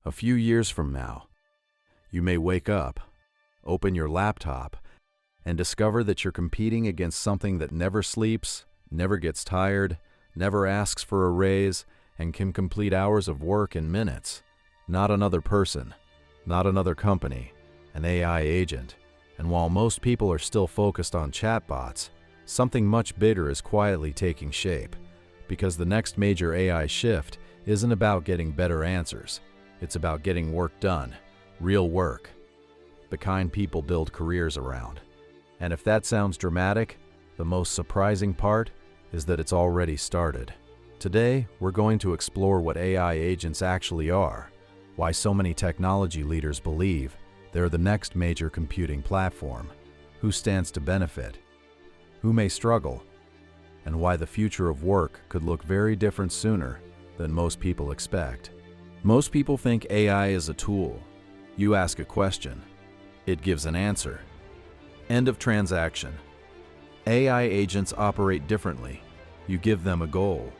A few years from now, you may wake up, open your laptop, and discover that you're competing against something that never sleeps, never gets tired, never asks for a raise, and can complete hours of work in minutes. Not another person, not another company, an AI agent. And while most people are still focused on chatbots, something much bigger is quietly taking shape. Because the next major AI shift isn't about getting better answers. It's about getting work done, real work, the kind people build careers around. And if that sounds dramatic, the most surprising part is that it's already started. Today, we're going to explore what AI agents actually are, why so many technology leaders believe they're the next major computing platform, who stands to benefit, who may struggle, and why the future of work could look very different sooner than most people expect. Most people think AI is a tool. You ask a question, it gives an answer. End of transaction. AI agents operate differently. You give them a goal.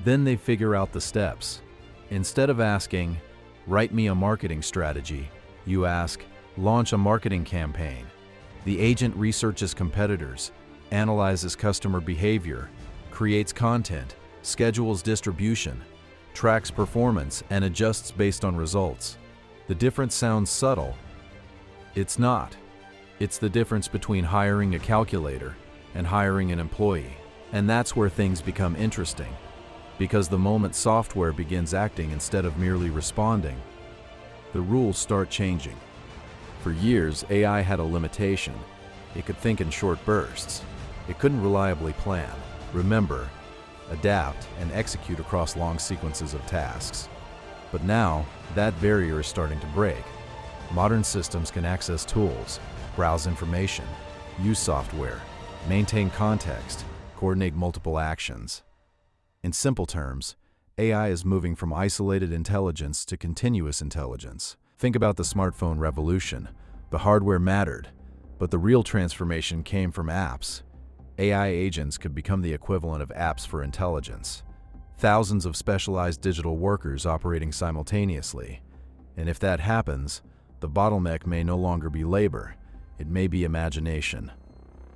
Then they figure out the steps. Instead of asking, write me a marketing strategy, you ask, launch a marketing campaign. The agent researches competitors, analyzes customer behavior, creates content, schedules distribution, tracks performance, and adjusts based on results. The difference sounds subtle. It's not. It's the difference between hiring a calculator and hiring an employee. And that's where things become interesting. Because the moment software begins acting instead of merely responding, the rules start changing. For years, AI had a limitation. It could think in short bursts. It couldn't reliably plan, remember, adapt, and execute across long sequences of tasks. But now, that barrier is starting to break. Modern systems can access tools, browse information, use software, maintain context, coordinate multiple actions. In simple terms, AI is moving from isolated intelligence to continuous intelligence. Think about the smartphone revolution. The hardware mattered, but the real transformation came from apps. AI agents could become the equivalent of apps for intelligence. Thousands of specialized digital workers operating simultaneously. And if that happens, the bottleneck may no longer be labor, it may be imagination.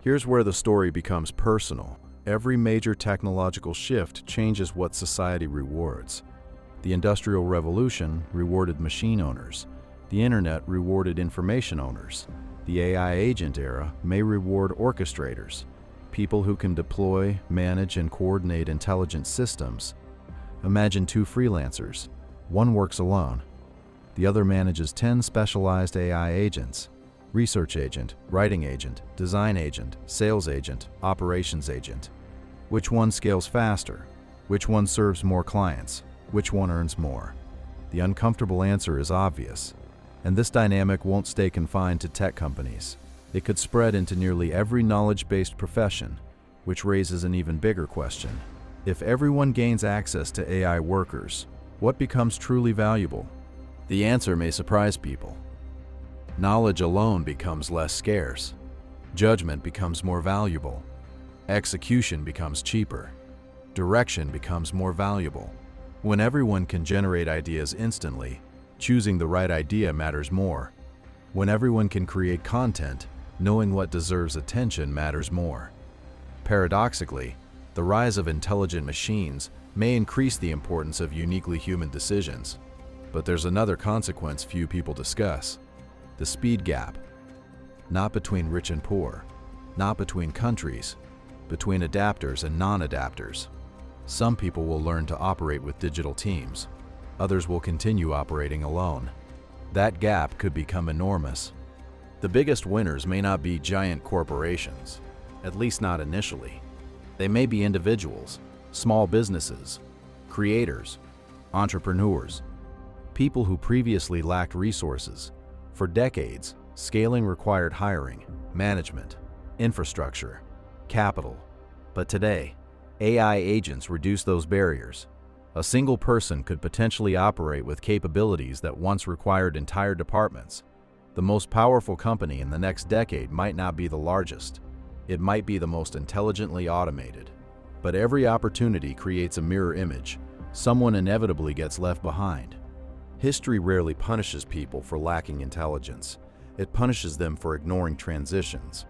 Here's where the story becomes personal. Every major technological shift changes what society rewards. The Industrial Revolution rewarded machine owners. The Internet rewarded information owners. The AI agent era may reward orchestrators, people who can deploy, manage, and coordinate intelligent systems. Imagine two freelancers. One works alone. The other manages 10 specialized AI agents: research agent, writing agent, design agent, sales agent, operations agent. Which one scales faster? Which one serves more clients? Which one earns more? The uncomfortable answer is obvious. And this dynamic won't stay confined to tech companies. It could spread into nearly every knowledge-based profession, which raises an even bigger question. If everyone gains access to AI workers, what becomes truly valuable? The answer may surprise people. Knowledge alone becomes less scarce. Judgment becomes more valuable. Execution becomes cheaper. Direction becomes more valuable. When everyone can generate ideas instantly, choosing the right idea matters more. When everyone can create content, knowing what deserves attention matters more. Paradoxically, the rise of intelligent machines may increase the importance of uniquely human decisions. But there's another consequence few people discuss: the speed gap. Not between rich and poor, not between countries, between adapters and non-adapters. Some people will learn to operate with digital teams. Others will continue operating alone. That gap could become enormous. The biggest winners may not be giant corporations, at least not initially. They may be individuals, small businesses, creators, entrepreneurs, people who previously lacked resources. For decades, scaling required hiring, management, infrastructure, capital. But today, AI agents reduce those barriers. A single person could potentially operate with capabilities that once required entire departments. The most powerful company in the next decade might not be the largest. It might be the most intelligently automated. But every opportunity creates a mirror image. Someone inevitably gets left behind. History rarely punishes people for lacking intelligence. It punishes them for ignoring transitions.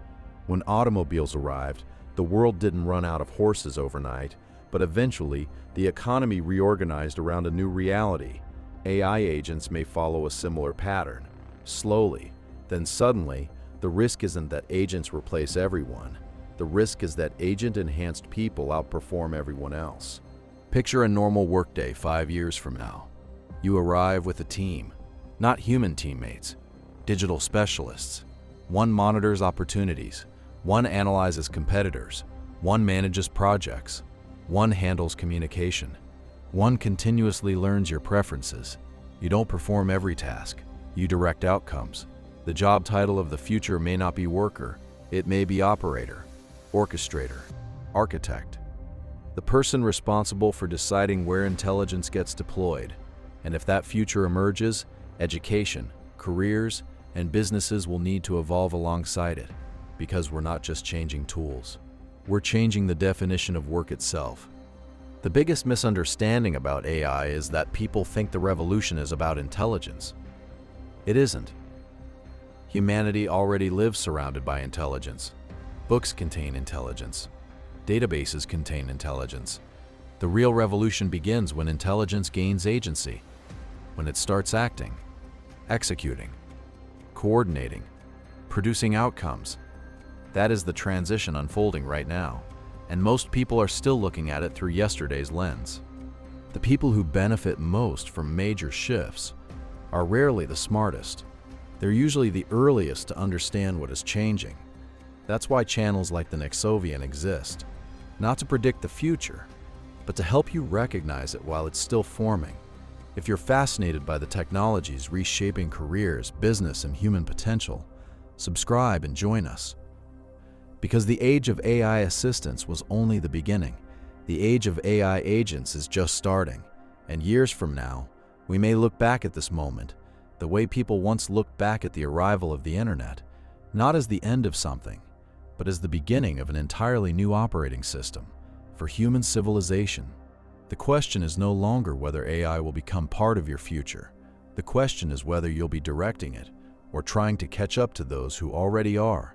When automobiles arrived, the world didn't run out of horses overnight, but eventually the economy reorganized around a new reality. AI agents may follow a similar pattern. Slowly, then suddenly, the risk isn't that agents replace everyone. The risk is that agent-enhanced people outperform everyone else. Picture a normal workday 5 years from now. You arrive with a team, not human teammates, digital specialists. One monitors opportunities, one analyzes competitors, one manages projects, one handles communication, one continuously learns your preferences. You don't perform every task, you direct outcomes. The job title of the future may not be worker, it may be operator, orchestrator, architect. The person responsible for deciding where intelligence gets deployed. And if that future emerges, education, careers, and businesses will need to evolve alongside it, because we're not just changing tools. We're changing the definition of work itself. The biggest misunderstanding about AI is that people think the revolution is about intelligence. It isn't. Humanity already lives surrounded by intelligence. Books contain intelligence. Databases contain intelligence. The real revolution begins when intelligence gains agency, when it starts acting, executing, coordinating, producing outcomes. That is the transition unfolding right now, and most people are still looking at it through yesterday's lens. The people who benefit most from major shifts are rarely the smartest. They're usually the earliest to understand what is changing. That's why channels like the Nexovian exist, not to predict the future, but to help you recognize it while it's still forming. If you're fascinated by the technologies reshaping careers, business, and human potential, subscribe and join us. Because the age of AI assistants was only the beginning. The age of AI agents is just starting, and years from now, we may look back at this moment the way people once looked back at the arrival of the internet, not as the end of something, but as the beginning of an entirely new operating system for human civilization. The question is no longer whether AI will become part of your future. The question is whether you'll be directing it or trying to catch up to those who already are.